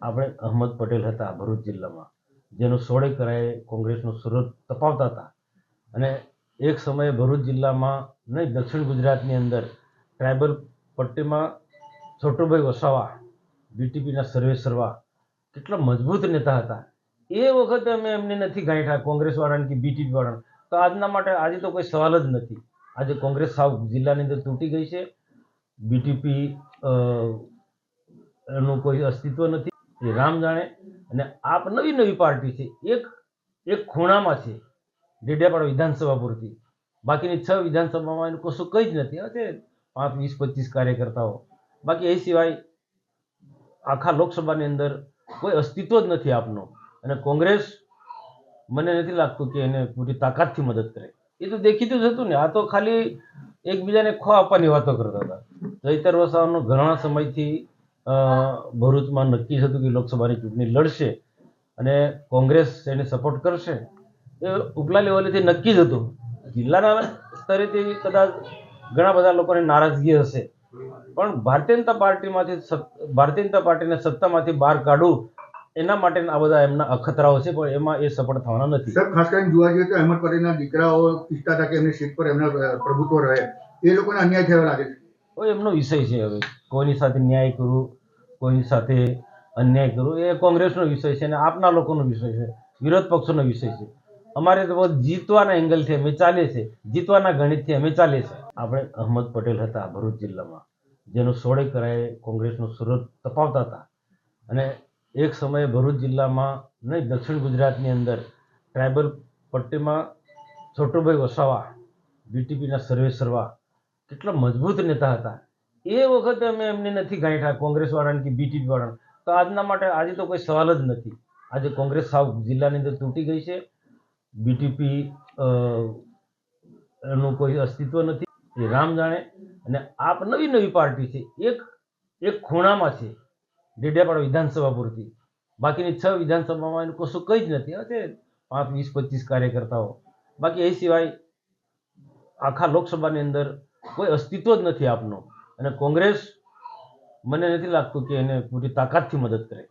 આપણે અહમદ પટેલ હતા ભરૂચ જિલ્લામાં, જેનું 16 કરાએ કોંગ્રેસનું સુરત તપાવતા હતા. અને એક સમયે ભરૂચ જિલ્લામાં નહીં, દક્ષિણ ગુજરાતની અંદર ટ્રાઇબલ પટ્ટીમાં છોટુભાઈ વસાવા, બીટીપીના સર્વેસર્વા કેટલા મજબૂત નેતા હતા. એ વખતે અમે એમને નથી ગાંઠ્યા, કોંગ્રેસવાળાને કે બીટીપી વાળાને. તો આજના માટે આજે તો કોઈ સવાલ જ નથી. આજે કોંગ્રેસ સાવ જિલ્લાની અંદર તૂટી ગઈ છે. બીટીપી એનું કોઈ અસ્તિત્વ નથી, એ રામ જાણે. અને આપ નવી પાર્ટી છે, એક ખૂણામાં છે, ડેડિયાપાડા વિધાનસભા પૂરતી. બાકીની 6 વિધાનસભામાં એનું કશું કંઈ જ નથી. હશે 5, 20, 25 કાર્યકર્તાઓ, બાકી એ સિવાય આખા લોકસભાની અંદર કોઈ અસ્તિત્વ જ નથી આપનો. અને કોંગ્રેસ, મને નથી લાગતું કે એને પૂરી તાકાતથી મદદ કરે. એ તો દેખીતું જ હતું ને. આ તો ખાલી એકબીજાને ખો આપવાની વાતો કરતા હતા. ચૈતર વસાવાનો ઘણા સમયથી ભરૂચમાં નક્કી હતું કે લોકસભાની ચૂંટણી લડશે અને કોંગ્રેસ એને સપોર્ટ કરશે. એ ઉપલા લેવલેથી નક્કી જ હતું. જિલ્લાના સ્તરેથી કદાચ ઘણા બધા લોકોને નારાજગી હશે, પણ ભારતીય જનતા પાર્ટીને સત્તામાંથી બહાર કાઢવું, એના માટે આ બધા એમના અખતરાઓ છે, પણ એમાં એ સફળ થવાના નથી. સર, ખાસ કરીને જોવા જઈએ તો અહેમદ પટેલના દીકરાઓ ઈચ્છતા હતા કે એમની સીટ પર એમના પ્રભુત્વ રહે. એ લોકોને અન્યાય થયો લાગે છે. હવે એમનો વિષય છે. હવે કોઈની સાથે ન્યાય કરવું, કોઈની સાથે અન્યાય કરવું, એ કોંગ્રેસનો વિષય છે અને આપના લોકોનો વિષય છે, વિરોધ પક્ષોનો વિષય છે. અમારે તો જીતવાના એંગલથી અમે ચાલીએ છીએ, જીતવાના ગણિતથી અમે ચાલીએ છીએ. આપણે અહમદ પટેલ હતા ભરૂચ જિલ્લામાં, જેનું 16 કરાએ કોંગ્રેસનું સુરત તપાવતા હતા. અને એક સમયે ભરૂચ જિલ્લામાં નહીં, દક્ષિણ ગુજરાતની અંદર ટ્રાઇબલ પટ્ટીમાં છોટુભાઈ વસાવા, બીટીપીના સર્વેસર્વા કેટલા મજબૂત નેતા હતા. એ વખતે અમે એમને નથી ગાંઠ્યા, કોંગ્રેસવાળાને કે બીટીપી વાળાને. તો આજના માટે આજે તો કોઈ સવાલ જ નથી. આજે કોંગ્રેસ સાવ જિલ્લાની અંદર તૂટી ગઈ છે. બીટીપી એનું કોઈ અસ્તિત્વ નથી, એ રામ જાણે. અને આપ નવી પાર્ટી છે, એક ખૂણામાં છે, ડેડિયાપાડા વિધાનસભા પૂરતી. બાકીની 6 વિધાનસભામાં એનું કશું કંઈ જ નથી. હશે 5, 20, 25 કાર્યકર્તાઓ, બાકી એ સિવાય આખા લોકસભાની અંદર કોઈ અસ્તિત્વ જ નથી આપનો. અને કોંગ્રેસ, મને નથી લાગતું કે એને પૂરી તાકાતથી મદદ કરે.